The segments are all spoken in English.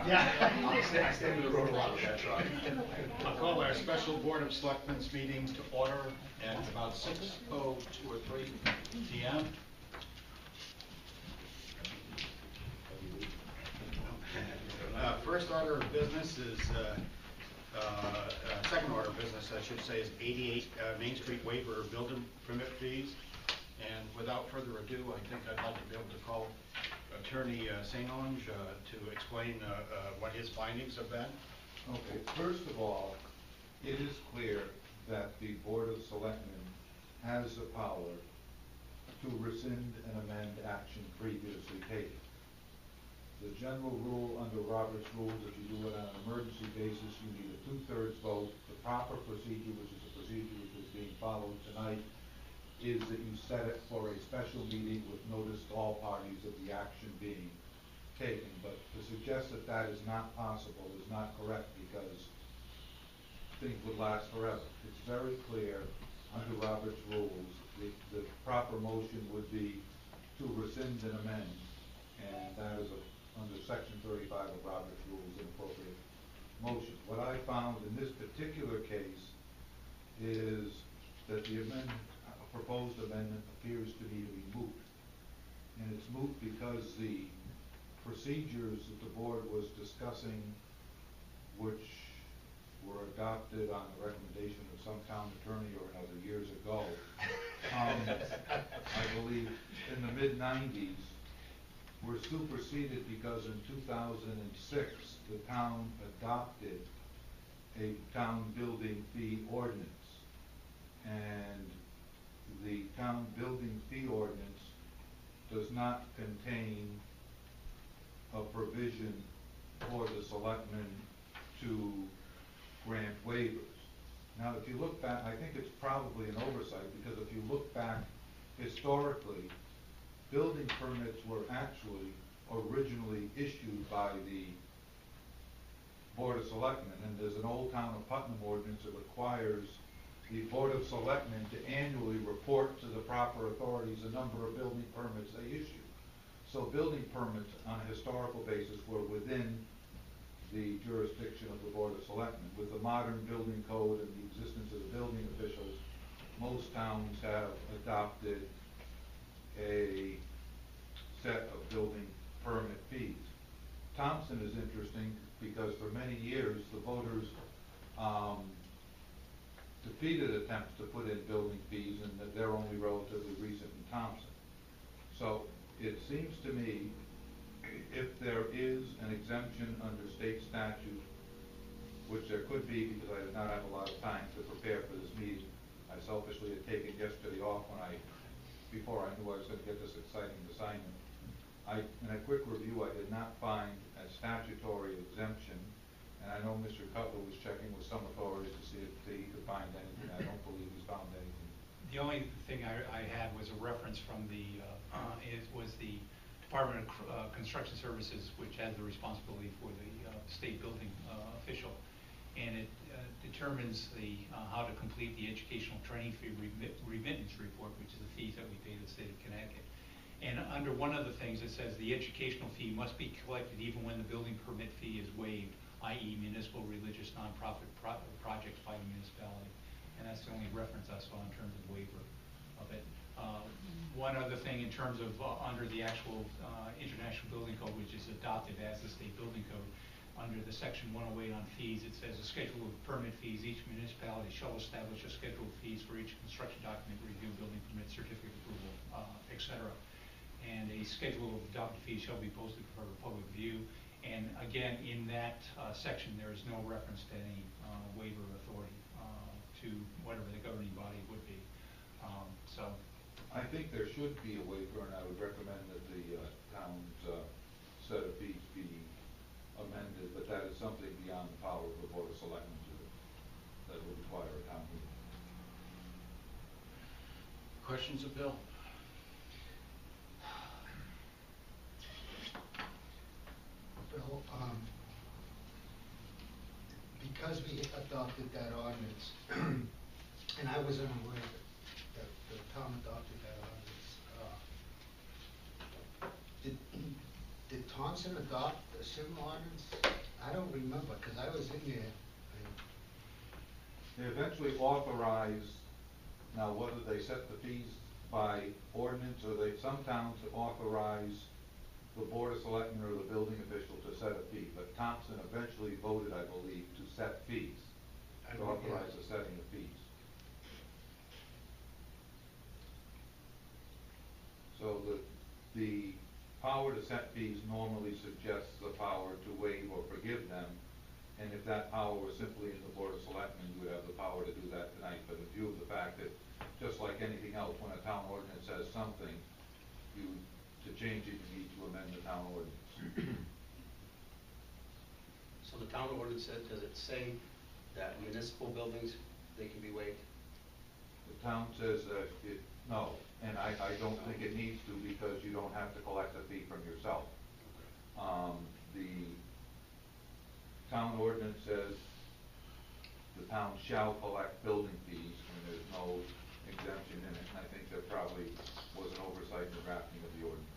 Yeah. I stand in the road a lot with that truck. I'll call our special Board of Selectmen's meeting to order at about 6:02 or 3 p.m. First order of business is, second order of business, I should say, is 88 Main Street waiver of building permit fees. And without further ado, I think I'd like to be able to call Attorney St. Onge to explain what his findings have been. Okay, first of all, it is clear that the Board of Selectmen has the power to rescind and amend action previously taken. The general rule under Robert's Rules, if you do it on an emergency basis, you need a 2/3 vote. The proper procedure, which is the procedure which is being followed tonight, is that you set it for a special meeting with notice to all parties of the action being taken. But to suggest that that is not possible is not correct, because things would last forever. It's very clear under Robert's Rules, the proper motion would be to rescind and amend, and that is under Section 35 of Robert's Rules, an appropriate motion. What I found in this particular case is that the proposed amendment appears to me to be moot. And it's moot because the procedures that the board was discussing, which were adopted on the recommendation of some town attorney or another years ago, I believe in the mid-90s, were superseded because in 2006 the town adopted a town building fee ordinance. And the town building fee ordinance does not contain a provision for the selectmen to grant waivers. Now, if you look back, I think it's probably an oversight, because if you look back historically, building permits were actually originally issued by the Board of Selectmen, and there's an Old Town of Putnam ordinance that requires the Board of Selectmen to annually report to the proper authorities the number of building permits they issue. So building permits on a historical basis were within the jurisdiction of the Board of Selectmen. With the modern building code and the existence of the building officials, most towns have adopted a set of building permit fees. Thompson is interesting because for many years the voters defeated attempts to put in building fees, and that they're only relatively recent in Thompson. So it seems to me, if there is an exemption under state statute, which there could be because I did not have a lot of time to prepare for this meeting. I selfishly had taken yesterday off before I knew I was going to get this exciting assignment. In a quick review, I did not find a statutory exemption. And I know Mr. Cutler was checking with some authorities to see if he could find anything. I don't believe he's found anything. The only thing I had was a reference from the Department of Construction Services, which has the responsibility for the state building official, and it determines how to complete the educational training fee remittance report, which is the fees that we pay to the state of Connecticut. And under one of the things, it says the educational fee must be collected even when the building permit fee is waived, i.e. municipal, religious, nonprofit projects by the municipality. And that's the only reference I saw in terms of waiver of it. One other thing in terms of under the actual International Building Code, which is adopted as the state building code, under the section 108 on fees, it says a schedule of permit fees. Each municipality shall establish a schedule of fees for each construction document, review, building permit, certificate of approval, etc. And a schedule of adopted fees shall be posted for public view. And again, in that section, there is no reference to any waiver authority to whatever the governing body would be. So, I think there should be a waiver, and I would recommend that the town's set of fees be amended, but that is something beyond the power of the Board of Selectmen to do. That would require a town meeting. Questions of Bill? Bill, because we adopted that ordinance, and I wasn't aware that the town adopted that ordinance, did Thompson adopt a similar ordinance? I don't remember, because I was in there. They eventually authorize, now whether they set the fees by ordinance or some towns authorize the Board of Selectmen or the building official to set a fee, but Thompson eventually voted, I believe, to set fees, I to don't- authorize yeah. the setting of fees. So the power to set fees normally suggests the power to waive or forgive them, and if that power was simply in the Board of Selectmen, you would have the power to do that tonight, but in view of the fact that, just like anything else, when a town ordinance says something, to change it, you need to amend the town ordinance. So the town ordinance said, does it say that municipal buildings, they can be waived? The town says that no, and I don't think it needs to, because you don't have to collect a fee from yourself. The town ordinance says the town shall collect building fees, and there's no exemption in it, and I think there probably was an oversight in the drafting of the ordinance.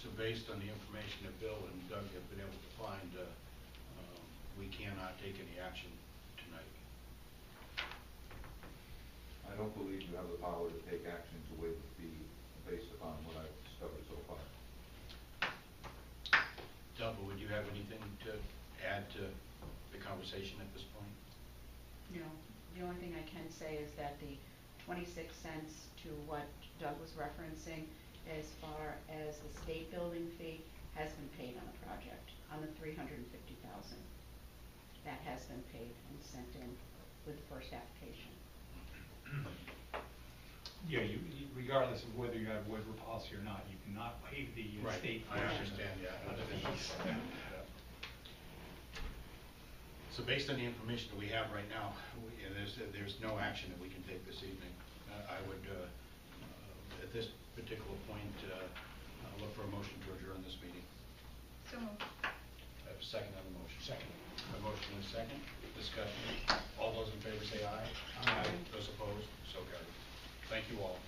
So based on the information that Bill and Doug have been able to find, we cannot take any action tonight. I don't believe you have the power to take action to waive the fee based upon what I've discovered so far. Doug, would you have anything to add to the conversation at this point? No, the only thing I can say is that the 26 cents to what Doug was referencing as far as the state building fee has been paid on the project, on the $350,000. That has been paid and sent in with the first application. Yeah, regardless of whether you have waiver policy or not, you cannot waive the state I portion understand, yeah. of the fees. Yeah. So based on the information that we have right now, there's no action that we can take this evening. I would, at this particular point, look for a motion to adjourn this meeting. So moved. I have a second on the motion. Second. A motion and a second. Discussion. All those in favor say aye. Aye. Those opposed, so carried. Thank you all.